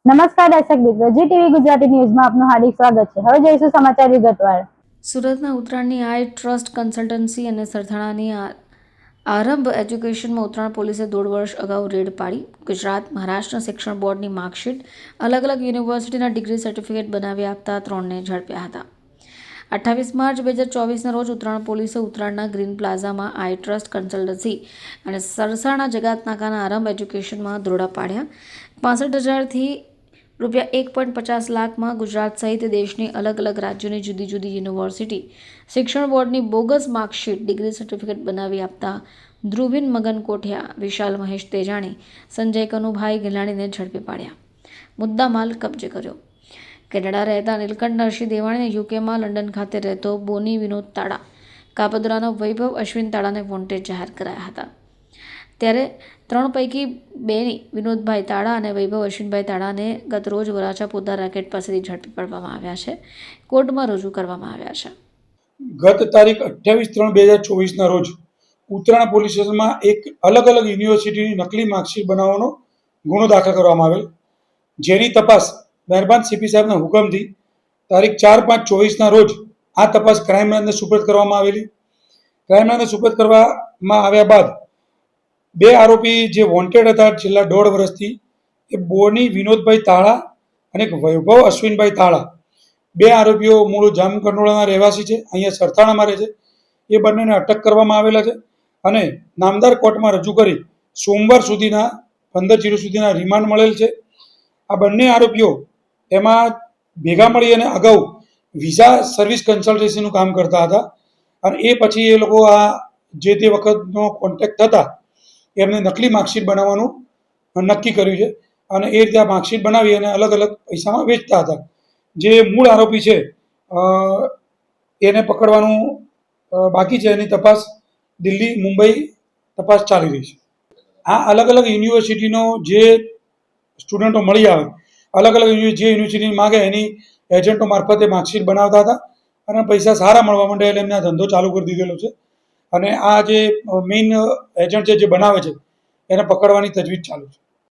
નમસ્કાર દર્શક મિત્રો, જી ટીવી ગુજરાતી ન્યૂઝમાં આપનું હાર્દિક સ્વાગત છે। હવે જોઈશું સમાચાર વિગતવાર। સુરતના ઉત્તરાયણની આઈ ટ્રસ્ટ કન્સલ્ટન્સી અને સરથાણાની આરંભ એજ્યુકેશનમાં ઉત્તરાયણ પોલીસે 1.5 વર્ષ અગાઉ રેડ પાડી ગુજરાત મહારાષ્ટ્ર શિક્ષણ બોર્ડની માર્કશીટ, અલગ અલગ યુનિવર્સિટીના ડિગ્રી સર્ટિફિકેટ બનાવી આપતા 3ને ઝડપ્યા હતા। 28 માર્ચ 2024ના રોજ ઉત્તરાયણ પોલીસે ઉત્તરાયણના ગ્રીન પ્લાઝામાં આઈ ટ્રસ્ટ કન્સલ્ટન્સી અને સરસાણા જગાતનાકાના આરંભ એજ્યુકેશનમાં દરોડા પાડ્યા। 65,000થી ₹1.50 લાખમાં ગુજરાત સહિત દેશની અલગ અલગ રાજ્યોની જુદી જુદી યુનિવર્સિટી શિક્ષણ બોર્ડની બોગસ માર્કશીટ, ડિગ્રી સર્ટિફિકેટ બનાવી આપતા ધ્રુવિન મગન કોઠિયા, વિશાલ મહેશ તેજાણી, સંજય કનુભાઈ ગિલાણીને ઝડપી પાડ્યા, મુદ્દામાલ કબજે કર્યો। કેનેડા રહેતા નીલકંઠ નરસિંહ દેવાણીને યુકેમાં લંડન ખાતે રહેતો બોની વિનોદ તાડા, કાપોદ્રાનો વૈભવ અશ્વિન તાડાને વોન્ટેડ જાહેર કરાયા હતા। ત્યારે 3 પૈકી 2ની વિનોદભાઈ તાડા અને વૈભવ અશ્વિનભાઈ તાડાને ગતરોજ વરાછા પોદા રેકેટ પાસેથી ઝડપી પાડવામાં આવ્યા છે, કોર્ટમાં રજૂ કરવામાં આવ્યા છે। ગત તારીખ 28/3/2024ના રોજ ઉત્તરાયણ પોલીસ સ્ટેશનમાં એક અલગ અલગ યુનિવર્સિટીની નકલી માર્કશીટ બનાવવાનો ગુનો દાખલ કરવામાં આવેલ, જેની તપાસ મહેરબાન સીપી સાહેબના હુકમથી તારીખ 4/5/24ના રોજ આ તપાસ ક્રાઇમ બ્રાન્ચને સુપરત કરવામાં આવેલી। ક્રાઇમ બ્રાન્ચને સુપરત કરવામાં આવ્યા બાદ 2 આરોપી જે વોન્ટેડ હતા છેલ્લા 1.5 વર્ષથી, એ બોની વિનોદભાઈ તાળા અને વૈભવ અશ્વિનભાઈ તાળા, 2 આરોપીઓ મૂળ જામકંડોળાના રહેવાસી છે, અહીંયા સરથાણામાં રહે છે। એ બંનેને અટક કરવામાં આવેલા છે અને નામદાર કોર્ટમાં રજૂ કરી સોમવાર સુધીના 15 સુધીના રિમાન્ડ મળેલ છે। આ બંને આરોપીઓ એમાં ભેગા મળી અને અગાઉ વિઝા સર્વિસ કન્સલ્ટન્સીનું કામ કરતા હતા અને એ પછી એ લોકો આ જે તે વખતનો કોન્ટેક્ટ થતા એમને નકલી માર્કશીટ બનાવવાનું નક્કી કર્યું છે અને એ રીતે આ માર્કશીટ બનાવી અને અલગ અલગ પૈસામાં વેચતા હતા। જે મૂળ આરોપી છે એને પકડવાનું બાકી છે, એની તપાસ દિલ્હી, મુંબઈ તપાસ ચાલી રહી છે। આ અલગ અલગ યુનિવર્સિટીનો જે સ્ટુડન્ટો મળી આવે, અલગ અલગ જે યુનિવર્સિટી માગે એની એજન્ટો મારફતે માર્કશીટ બનાવતા હતા અને પૈસા સારા મળવા માંડે એટલે એમને આ ધંધો ચાલુ કરી દીધેલો છે અને આ જે મેઇન એજન્ટ છે જે બનાવે છે એને પકડવાની તજવીજ ચાલુ છે।